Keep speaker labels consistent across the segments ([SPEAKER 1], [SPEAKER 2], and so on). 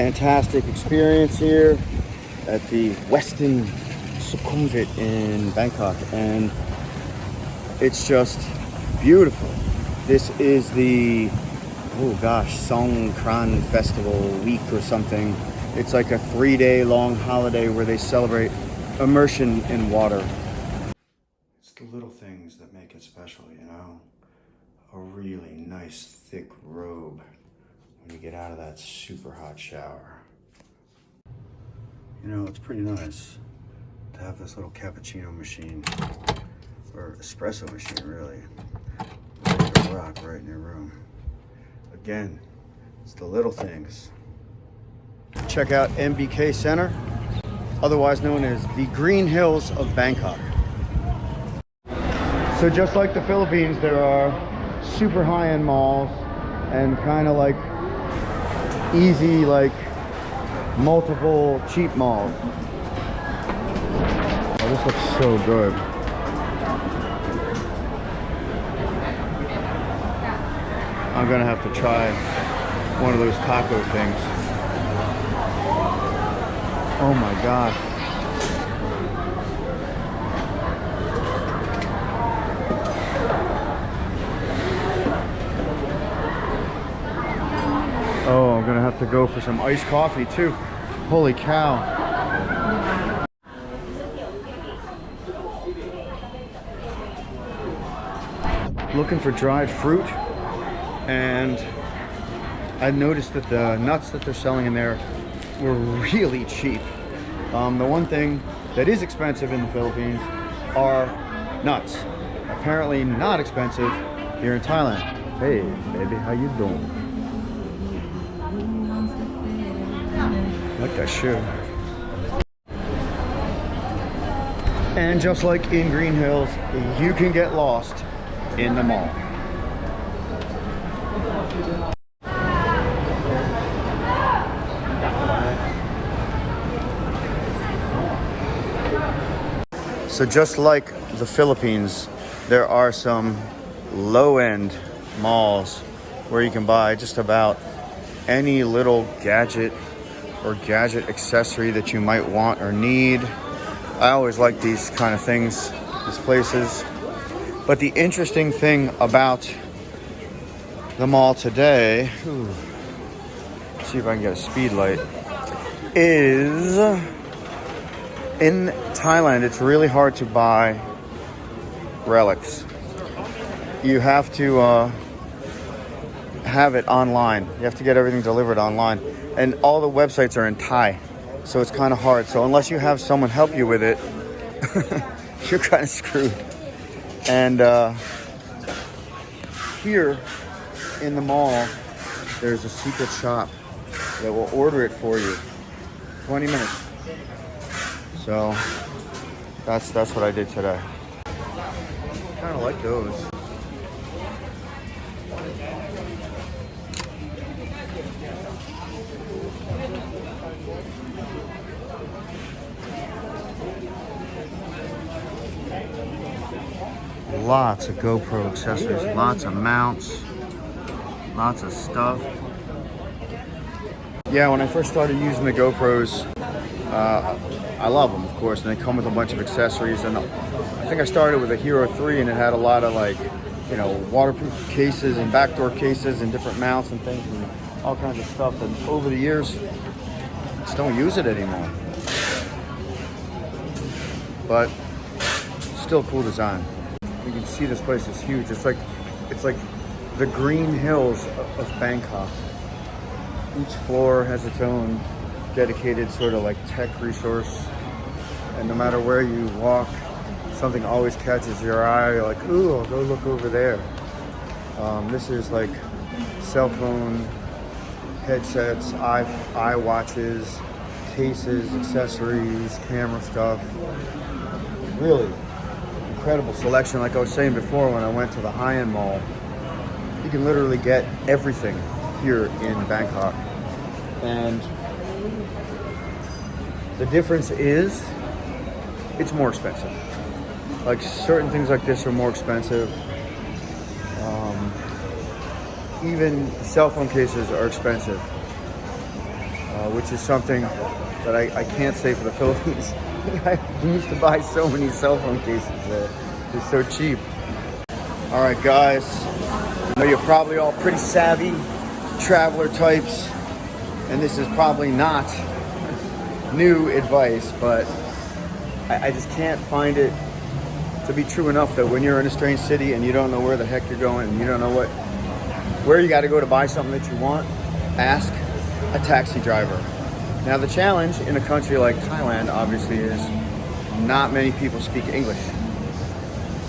[SPEAKER 1] fantastic experience here at the Western Sukhumvit in Bangkok, and it's just beautiful. This is the, oh gosh, Songkran Festival week or something. It's like a 3-day long holiday where they celebrate immersion in water. It's the little things that make it special, you know? A really nice thick robe when you get out of that super hot shower. You know, it's pretty nice to have this little cappuccino machine, or espresso machine really, ready to rock right in your room. Again, it's the little things. Check out MBK Center, otherwise known as the Green Hills of Bangkok. So just like the Philippines, there are super high-end malls and kind of like easy, like multiple cheap malls. Oh, this looks so good. I'm gonna have to try one of those taco things. Oh my gosh. Oh, I'm gonna have to go for some iced coffee too. Holy cow. Looking for dried fruit, and I noticed that the nuts that they're selling in there were really cheap. The one thing that is expensive in the Philippines are nuts. Apparently not expensive here in Thailand. Hey, baby, how you doing? Like that shoe. And just like in Green Hills, you can get lost in the mall. So just like the Philippines, there are some low-end malls where you can buy just about any little gadget or gadget accessory that you might want or need. I always like these kind of things, these places. But the interesting thing about the mall today, see if I can get a speed light, is in Thailand, it's really hard to buy relics. You have to have it online. You have to get everything delivered online. And all the websites are in Thai, so it's kind of hard. So unless you have someone help you with it, you're kind of screwed. And here in the mall, there's a secret shop that will order it for you. 20 minutes. So that's what I did today. Kind of like those. Lots of GoPro accessories, lots of mounts, lots of stuff. Yeah, when I first started using the GoPros, I love them, of course, and they come with a bunch of accessories. And I think I started with a Hero 3, and it had a lot of, like, you know, waterproof cases and backdoor cases and different mounts and things and all kinds of stuff. And over the years, just don't use it anymore. But still cool design. You can see this place is huge. It's like the Green Hills of Bangkok. Each floor has its own dedicated sort of like tech resource, and no matter where you walk, something always catches your eye. You're like, ooh, I'll go look over there. This is like cell phone headsets, eye watches, cases, accessories, camera stuff. Really incredible selection. Like I was saying before, when I went to the high-end mall, you can literally get everything here in Bangkok. And the difference is it's more expensive. Like certain things like this are more expensive. Even cell phone cases are expensive. which is something that I can't say for the Philippines. I used to buy so many cell phone cases there. They're so cheap. All right, guys. I know you're probably all pretty savvy traveler types, and this is probably not new advice, but I just can't find it to be true enough that when you're in a strange city and you don't know where the heck you're going and you don't know where you got to go to buy something that you want, ask a taxi driver. Now the challenge in a country like Thailand obviously is not many people speak English.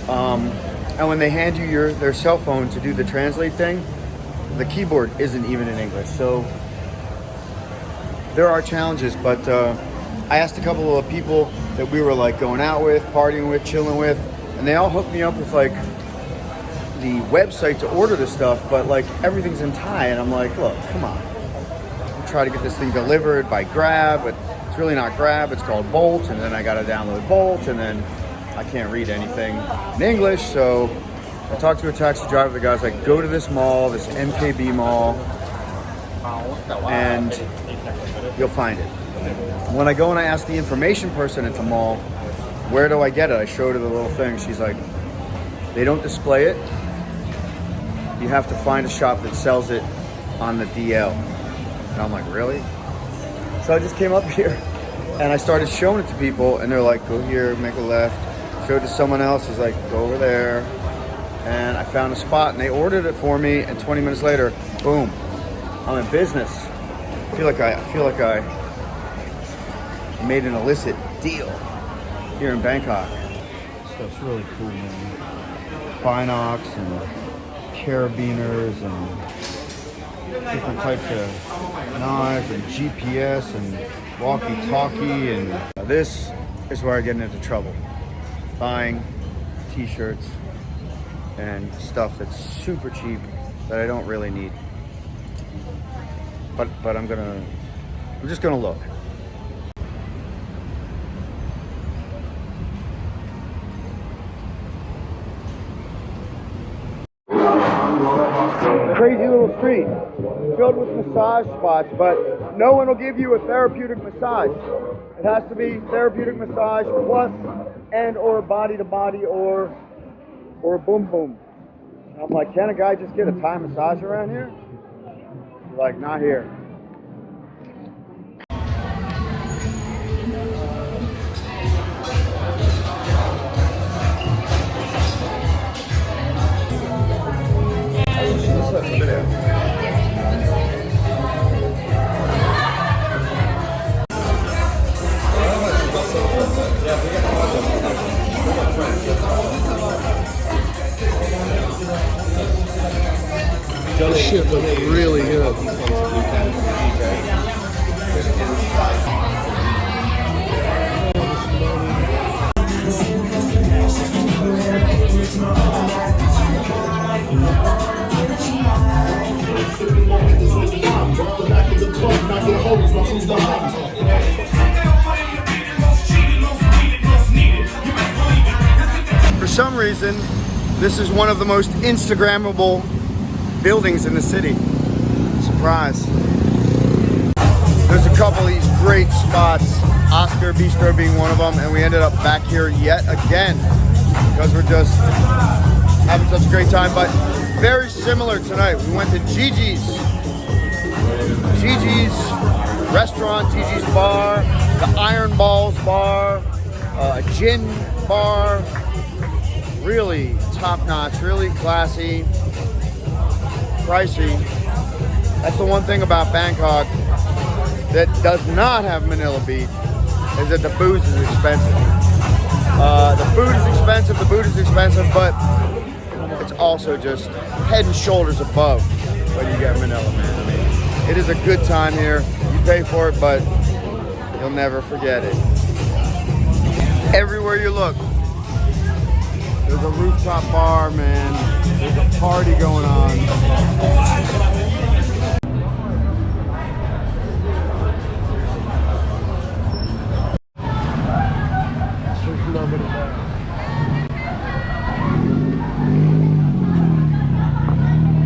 [SPEAKER 1] And when they hand you their cell phone to do the translate thing, the keyboard isn't even in English. So there are challenges, but I asked a couple of people that we were like going out with, partying with, chilling with, and they all hooked me up with like the website to order the stuff, but like everything's in Thai, and I'm like, look, come on. I try to get this thing delivered by Grab, but it's really not Grab, it's called Bolt, and then I gotta download Bolt, and then I can't read anything in English, so I talked to a taxi driver. The guy's like, go to this mall, this MKB mall, and you'll find it. When I go and I ask the information person at the mall, where do I get it? I showed her the little thing. She's like, they don't display it. You have to find a shop that sells it on the DL. And I'm like, really? So I just came up here and I started showing it to people, and they're like, go here, make a left. Showed it to someone else, he's like, go over there. And I found a spot and they ordered it for me, and 20 minutes later, boom, I'm in business. I feel like I made an illicit deal here in Bangkok. Stuff's really cool, man. Binocs and carabiners and different types of knives and GPS and walkie-talkie, and this is where I get into trouble. Buying t-shirts and stuff that's super cheap that I don't really need. But I'm just gonna look. Crazy little street filled with massage spots, but no one will give you a therapeutic massage. It has to be therapeutic massage plus and or body to body or boom boom. And I'm like, can a guy just get a Thai massage around here? He's like, not here.
[SPEAKER 2] This shit looks really good.
[SPEAKER 1] For some reason, this is one of the most Instagrammable buildings in the city. Surprise. There's a couple of these great spots, Oscar Bistro being one of them, and we ended up back here yet again because we're just having such a great time. But very similar tonight. We went to Gigi's restaurant, Gigi's bar, the Iron Balls bar, a gin bar. Really top notch, really classy, pricey. That's the one thing about Bangkok that does not have Manila Beach, is that the booze is expensive. The food is expensive, the booze is expensive, but it's also just head and shoulders above what you get in Manila, man. I mean, it is a good time here. You pay for it, but you'll never forget it. Everywhere you look, there's a rooftop bar, man. There's a party going on.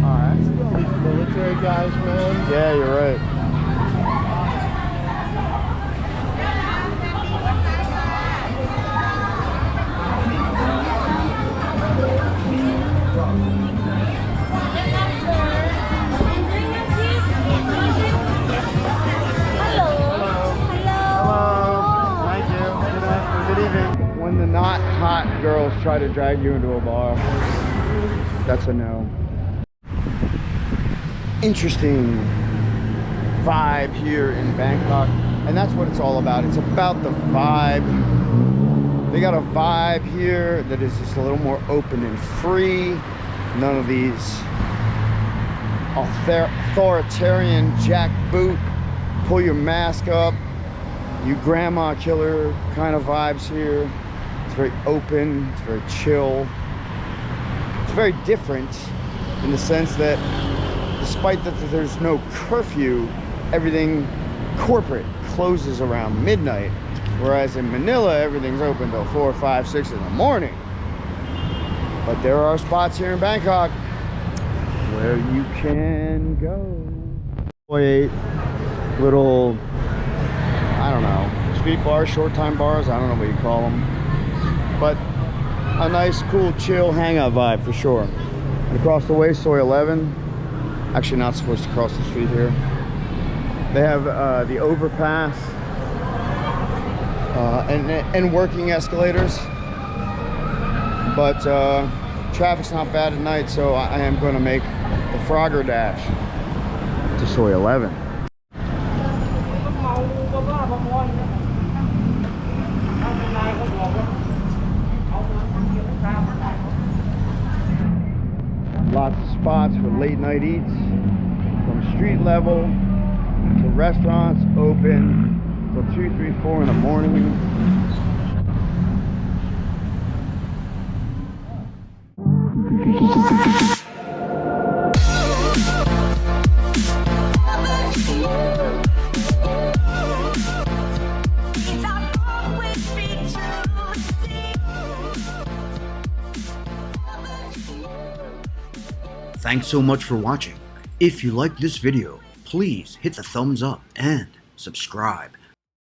[SPEAKER 2] Alright, these military guys, man.
[SPEAKER 1] Yeah, you're right. try to drag you into a bar. That's a no. Interesting vibe here in Bangkok, and that's what it's all about. It's about the vibe. They got a vibe here that is just a little more open and free. None of these authoritarian jackboot, pull your mask up, you grandma killer kind of vibes here. It's very open, it's very chill. It's very different in the sense that despite that there's no curfew, everything corporate closes around midnight. Whereas in Manila, everything's open till 4, 5, 6 in the morning. But there are spots here in Bangkok where you can go. Little, I don't know, street bars, short time bars, I don't know what you call them. But a nice, cool, chill hangout vibe for sure. And across the way, Soy 11. Actually not supposed to cross the street here. They have the overpass and working escalators. But traffic's not bad at night, so I am going to make the Frogger dash to Soy 11. Lots of spots for late night eats, from street level to restaurants open till 2, 3, 4 in the morning.
[SPEAKER 3] Thanks so much for watching. If you liked this video, please hit the thumbs up and subscribe.